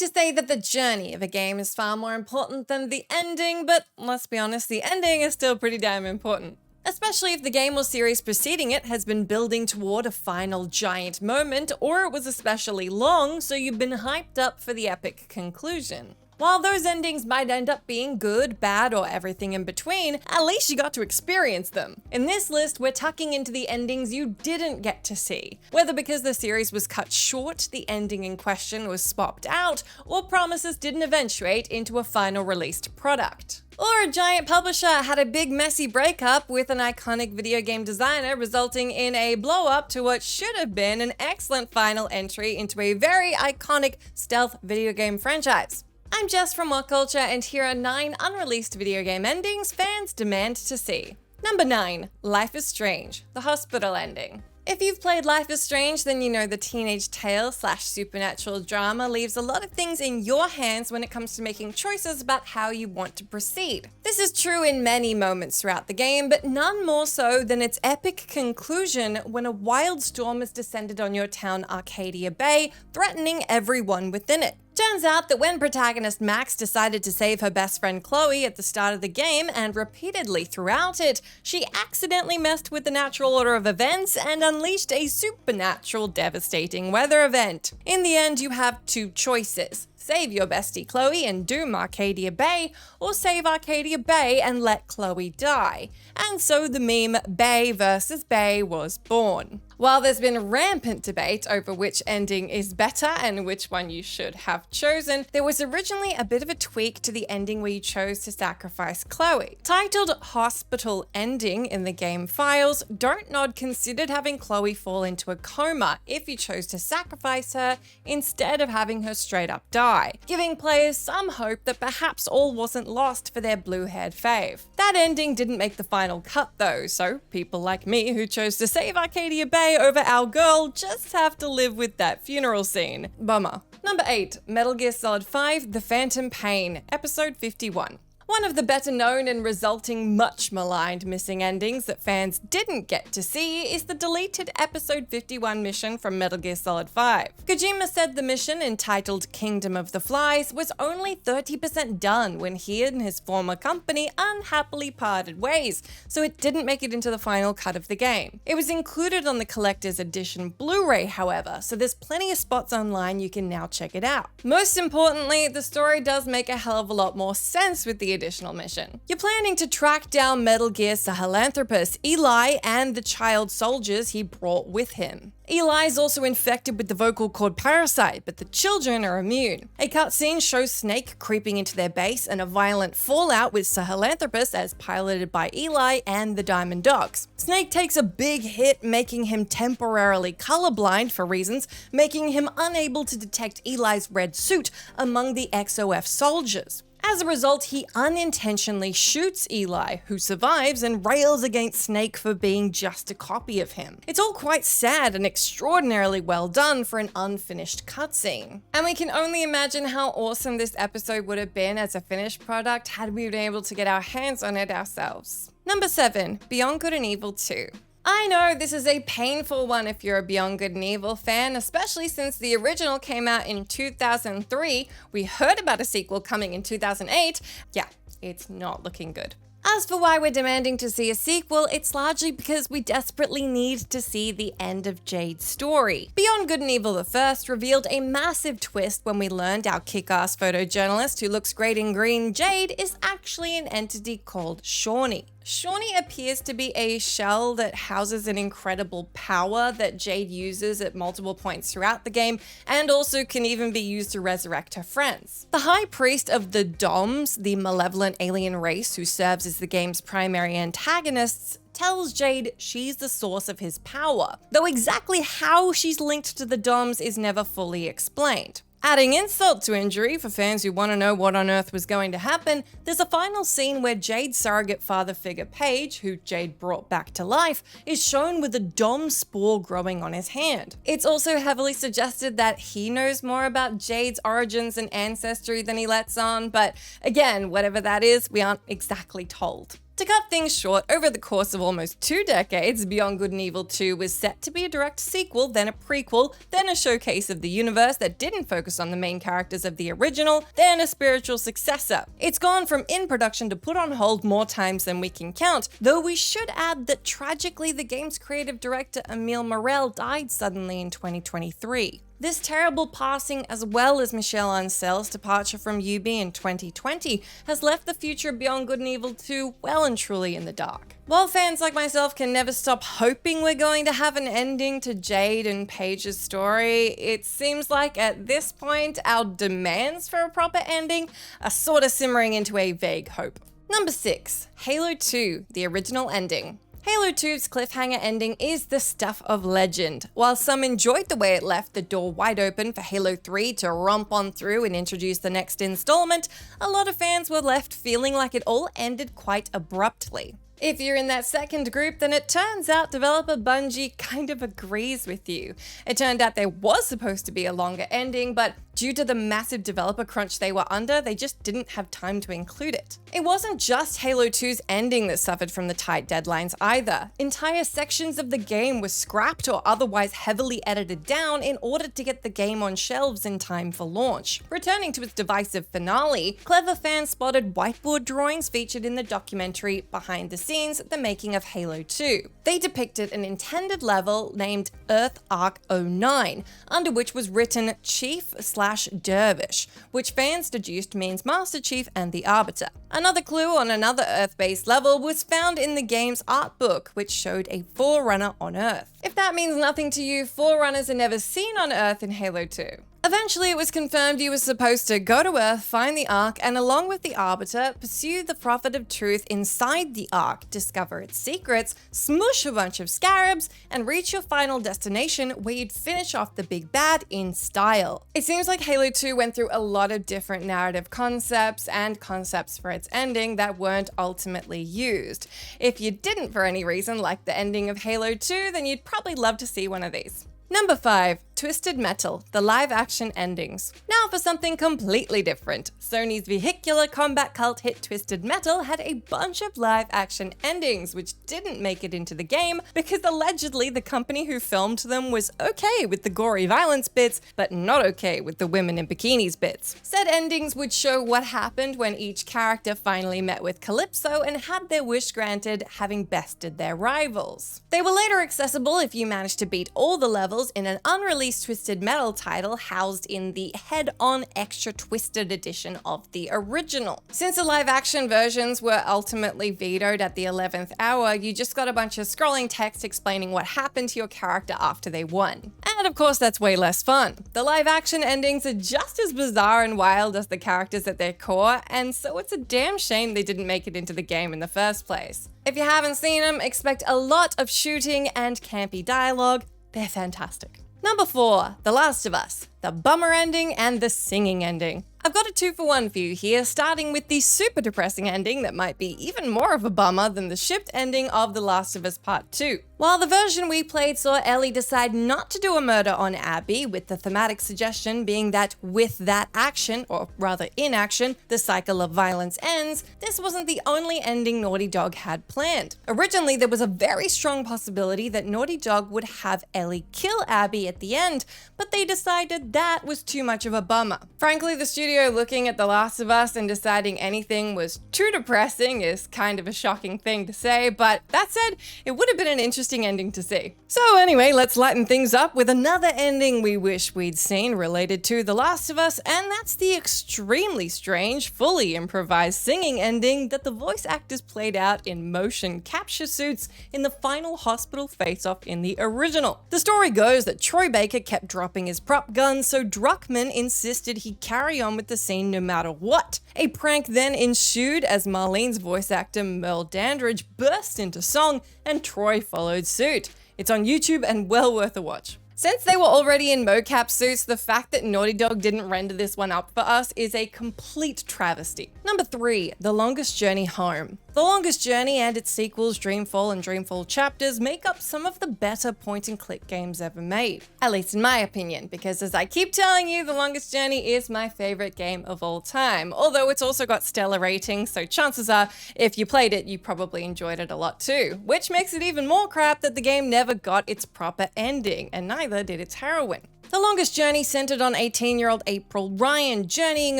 to say that the journey of a game is far more important than the ending, but let's be honest, the ending is still pretty damn important. Especially if the game or series preceding it has been building toward a final giant moment, or it was especially long, so you've been hyped up for the epic conclusion. While those endings might end up being good, bad, or everything in between, at least you got to experience them. In this list, we're tucking into the endings you didn't get to see, whether because the series was cut short, the ending in question was swapped out, or promises didn't eventuate into a final released product. Or a giant publisher had a big messy breakup with an iconic video game designer, resulting in a blow-up to what should have been an excellent final entry into a very iconic stealth video game franchise. I'm Jess from WhatCulture, and here are 9 unreleased video game endings fans demand to see. Number 9. Life is Strange, the hospital ending. If you've played Life is Strange, then you know the teenage tale / supernatural drama leaves a lot of things in your hands when it comes to making choices about how you want to proceed. This is true in many moments throughout the game, but none more so than its epic conclusion when a wild storm has descended on your town Arcadia Bay, threatening everyone within it. Turns out that when protagonist Max decided to save her best friend Chloe at the start of the game and repeatedly throughout it, she accidentally messed with the natural order of events and unleashed a supernatural devastating weather event. In the end, you have 2 choices. Save your bestie Chloe and doom Arcadia Bay, or save Arcadia Bay and let Chloe die. And so the meme Bay versus Bay was born. While there's been rampant debate over which ending is better and which one you should have chosen, there was originally a bit of a tweak to the ending where you chose to sacrifice Chloe. Titled Hospital Ending in the game files, Don't Nod considered having Chloe fall into a coma if you chose to sacrifice her instead of having her straight up die, giving players some hope that perhaps all wasn't lost for their blue-haired fave. That ending didn't make the final cut though, so people like me who chose to save Arcadia Bay over our girl just have to live with that funeral scene. Bummer. Number 8. Metal Gear Solid 5: The Phantom Pain, Episode 51. One of the better known and resulting much maligned missing endings that fans didn't get to see is the deleted Episode 51 mission from Metal Gear Solid 5. Kojima said the mission, entitled Kingdom of the Flies, was only 30% done when he and his former company unhappily parted ways, so it didn't make it into the final cut of the game. It was included on the collector's edition Blu-ray, however, so there's plenty of spots online you can now check it out. Most importantly, the story does make a hell of a lot more sense with the additional mission. You're planning to track down Metal Gear Sahelanthropus, Eli, and the child soldiers he brought with him. Eli is also infected with the vocal cord parasite, but the children are immune. A cutscene shows Snake creeping into their base and a violent fallout with Sahelanthropus as piloted by Eli and the Diamond Dogs. Snake takes a big hit, making him temporarily colorblind for reasons, making him unable to detect Eli's red suit among the XOF soldiers. As a result, he unintentionally shoots Eli, who survives and rails against Snake for being just a copy of him. It's all quite sad and extraordinarily well done for an unfinished cutscene. And we can only imagine how awesome this episode would have been as a finished product had we been able to get our hands on it ourselves. Number 7. Beyond Good and Evil 2. I know this is a painful one if you're a Beyond Good and Evil fan, especially since the original came out in 2003. We heard about a sequel coming in 2008. Yeah, it's not looking good. As for why we're demanding to see a sequel, it's largely because we desperately need to see the end of Jade's story. Beyond Good and Evil the First revealed a massive twist when we learned our kick-ass photojournalist who looks great in green, Jade, is actually an entity called Shawnee. Shawnee appears to be a shell that houses an incredible power that Jade uses at multiple points throughout the game, and also can even be used to resurrect her friends. The High Priest of the Doms, the malevolent alien race who serves as the game's primary antagonists, tells Jade she's the source of his power, though exactly how she's linked to the Doms is never fully explained. Adding insult to injury for fans who want to know what on earth was going to happen, there's a final scene where Jade's surrogate father figure Paige, who Jade brought back to life, is shown with a Dom spore growing on his hand. It's also heavily suggested that he knows more about Jade's origins and ancestry than he lets on, but again, whatever that is, we aren't exactly told. To cut things short, over the course of almost 2 decades, Beyond Good and Evil 2 was set to be a direct sequel, then a prequel, then a showcase of the universe that didn't focus on the main characters of the original, then a spiritual successor. It's gone from in production to put on hold more times than we can count, though we should add that tragically the game's creative director Emile Morel died suddenly in 2023. This terrible passing, as well as Michel Ancel's departure from UB in 2020, has left the future of Beyond Good and Evil 2 well and truly in the dark. While fans like myself can never stop hoping we're going to have an ending to Jade and Paige's story, it seems like at this point our demands for a proper ending are sort of simmering into a vague hope. Number 6. Halo 2, the original ending. Halo 2's cliffhanger ending is the stuff of legend. While some enjoyed the way it left the door wide open for Halo 3 to romp on through and introduce the next installment, a lot of fans were left feeling like it all ended quite abruptly. If you're in that second group, then it turns out developer Bungie kind of agrees with you. It turned out there was supposed to be a longer ending, but due to the massive developer crunch they were under, they just didn't have time to include it. It wasn't just Halo 2's ending that suffered from the tight deadlines either. Entire sections of the game were scrapped or otherwise heavily edited down in order to get the game on shelves in time for launch. Returning to its divisive finale, clever fans spotted whiteboard drawings featured in the documentary Behind the Scenes, The Making of Halo 2. They depicted an intended level named Earth Arc 09, under which was written Chief/Dervish, which fans deduced means Master Chief and the Arbiter. Another clue on another Earth-based level was found in the game's art book, which showed a Forerunner on Earth. If that means nothing to you, Forerunners are never seen on Earth in Halo 2. Eventually, it was confirmed you were supposed to go to Earth, find the Ark, and along with the Arbiter, pursue the Prophet of Truth inside the Ark, discover its secrets, smoosh a bunch of scarabs, and reach your final destination where you'd finish off the big bad in style. It seems like Halo 2 went through a lot of different narrative concepts and concepts for its ending that weren't ultimately used. If you didn't for any reason like the ending of Halo 2, then you'd probably love to see one of these. Number 5. Twisted Metal, the live-action endings. Now for something completely different. Sony's vehicular combat cult hit Twisted Metal had a bunch of live-action endings which didn't make it into the game because allegedly the company who filmed them was okay with the gory violence bits, but not okay with the women in bikinis bits. Said endings would show what happened when each character finally met with Calypso and had their wish granted, having bested their rivals. They were later accessible if you managed to beat all the levels in an unreleased Twisted Metal title housed in the Head-On Extra Twisted edition of the original. Since the live-action versions were ultimately vetoed at the 11th hour, you just got a bunch of scrolling text explaining what happened to your character after they won. And of course that's way less fun. The live-action endings are just as bizarre and wild as the characters at their core, and so it's a damn shame they didn't make it into the game in the first place. If you haven't seen them, expect a lot of shooting and campy dialogue. They're fantastic. Number 4, The Last of Us, the bummer ending and the singing ending. I've got a 2-for-1 for you here, starting with the super depressing ending that might be even more of a bummer than the shipped ending of The Last of Us Part 2. While the version we played saw Ellie decide not to do a murder on Abby, with the thematic suggestion being that with that action, or rather inaction, the cycle of violence ends, this wasn't the only ending Naughty Dog had planned. Originally, there was a very strong possibility that Naughty Dog would have Ellie kill Abby at the end, but they decided that was too much of a bummer. Frankly, the studio looking at The Last of Us and deciding anything was too depressing is kind of a shocking thing to say, but that said, it would have been an interesting ending to see. So anyway, let's lighten things up with another ending we wish we'd seen related to The Last of Us, and that's the extremely strange, fully improvised singing ending that the voice actors played out in motion capture suits in the final hospital face-off in the original. The story goes that Troy Baker kept dropping his prop gun, so Druckmann insisted he carry on with the scene no matter what. A prank then ensued as Marlene's voice actor Merle Dandridge burst into song and Troy followed suit. It's on YouTube and well worth a watch. Since they were already in mocap suits, the fact that Naughty Dog didn't render this one up for us is a complete travesty. Number 3, The Longest Journey Home. The Longest Journey and its sequels, Dreamfall and Dreamfall Chapters, make up some of the better point-and-click games ever made. At least in my opinion, because as I keep telling you, The Longest Journey is my favorite game of all time. Although it's also got stellar ratings, so chances are, if you played it, you probably enjoyed it a lot too. Which makes it even more crap that the game never got its proper ending, and neither did its heroine. The Longest Journey centered on 18-year-old April Ryan journeying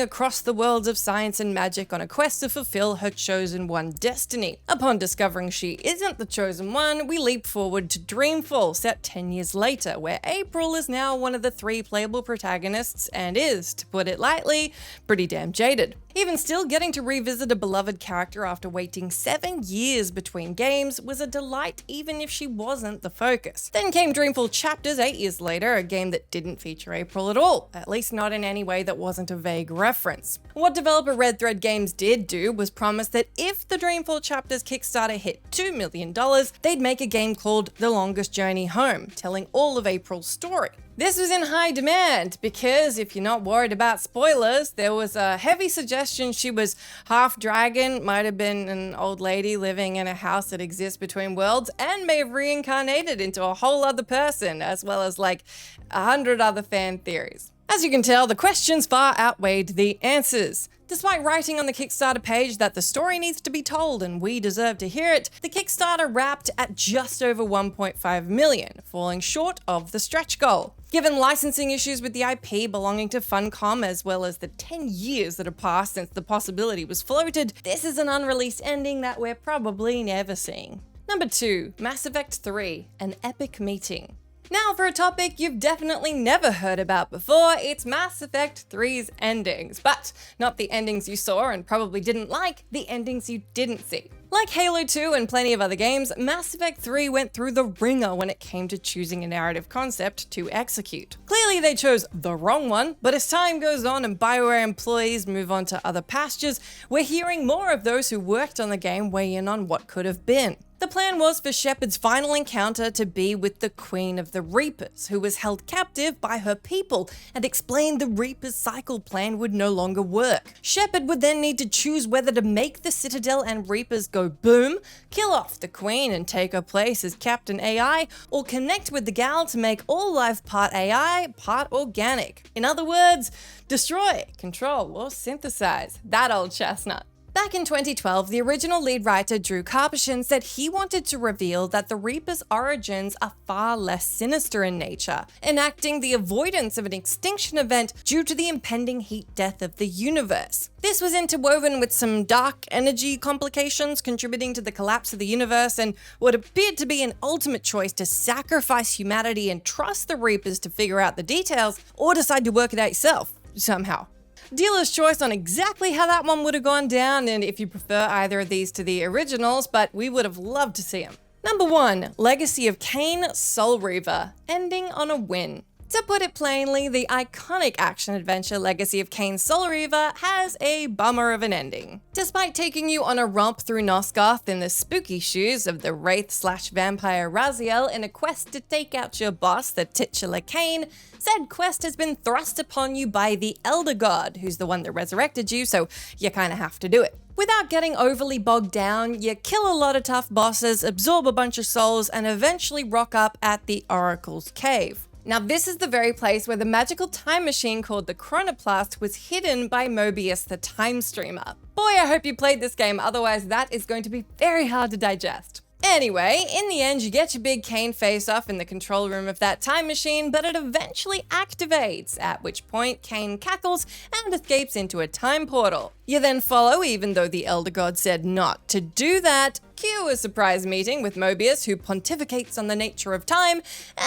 across the worlds of science and magic on a quest to fulfill her chosen one destiny. Upon discovering she isn't the chosen one, we leap forward to Dreamfall, set 10 years later, where April is now one of the 3 playable protagonists and is, to put it lightly, pretty damn jaded. Even still, getting to revisit a beloved character after waiting 7 years between games was a delight even if she wasn't the focus. Then came Dreamfall Chapters 8 years later, a game that didn't feature April at all, at least not in any way that wasn't a vague reference. What developer Red Thread Games did do was promise that if the Dreamfall Chapters Kickstarter hit $2 million, they'd make a game called The Longest Journey Home, telling all of April's story. This was in high demand because, if you're not worried about spoilers, there was a heavy suggestion she was half dragon, might have been an old lady living in a house that exists between worlds, and may have reincarnated into a whole other person, as well as like 100 other fan theories. As you can tell, the questions far outweighed the answers. Despite writing on the Kickstarter page that the story needs to be told and we deserve to hear it, the Kickstarter wrapped at just over 1.5 million, falling short of the stretch goal. Given licensing issues with the IP belonging to Funcom, as well as the 10 years that have passed since the possibility was floated, this is an unreleased ending that we're probably never seeing. Number 2, Mass Effect 3, An Epic Meeting. Now for a topic you've definitely never heard about before, it's Mass Effect 3's endings. But not the endings you saw and probably didn't like, the endings you didn't see. Like Halo 2 and plenty of other games, Mass Effect 3 went through the ringer when it came to choosing a narrative concept to execute. Clearly they chose the wrong one, but as time goes on and BioWare employees move on to other pastures, we're hearing more of those who worked on the game weigh in on what could have been. The plan was for Shepard's final encounter to be with the Queen of the Reapers, who was held captive by her people and explained the Reapers' cycle plan would no longer work. Shepard would then need to choose whether to make the Citadel and Reapers go boom, kill off the Queen and take her place as Captain AI, or connect with the gal to make all life part AI, part organic. In other words, destroy, control, or synthesize. That old chestnut. Back in 2012, the original lead writer Drew Karpyshyn said he wanted to reveal that the Reaper's origins are far less sinister in nature, enacting the avoidance of an extinction event due to the impending heat death of the universe. This was interwoven with some dark energy complications contributing to the collapse of the universe and what appeared to be an ultimate choice to sacrifice humanity and trust the Reapers to figure out the details, or decide to work it out yourself, somehow. Dealer's choice on exactly how that one would have gone down, and if you prefer either of these to the originals, but we would have loved to see them. Number 1, Legacy of Kain Soul Reaver, ending on a win. To put it plainly, the iconic action-adventure Legacy of Kain Soul Reaver has a bummer of an ending. Despite taking you on a romp through Nosgoth in the spooky shoes of the wraith/vampire Raziel in a quest to take out your boss, the titular Kain, said quest has been thrust upon you by the Elder God, who's the one that resurrected you, so you kinda have to do it. Without getting overly bogged down, you kill a lot of tough bosses, absorb a bunch of souls, and eventually rock up at the Oracle's Cave. Now this is the very place where the magical time machine called the Chronoplast was hidden by Mobius the Time Streamer. Boy, I hope you played this game, otherwise that is going to be very hard to digest. Anyway, in the end, you get your big Kain face-off in the control room of that time machine, but it eventually activates, at which point Kain cackles and escapes into a time portal. You then follow, even though the Elder God said not to do that, cue a surprise meeting with Mobius, who pontificates on the nature of time,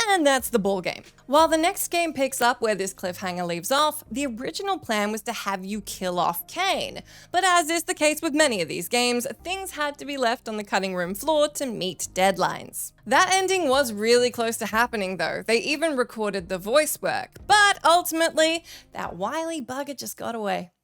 and that's the ballgame. While the next game picks up where this cliffhanger leaves off, the original plan was to have you kill off Kain. But as is the case with many of these games, things had to be left on the cutting room floor to meet deadlines. That ending was really close to happening though. They even recorded the voice work, but ultimately, that wily bugger just got away.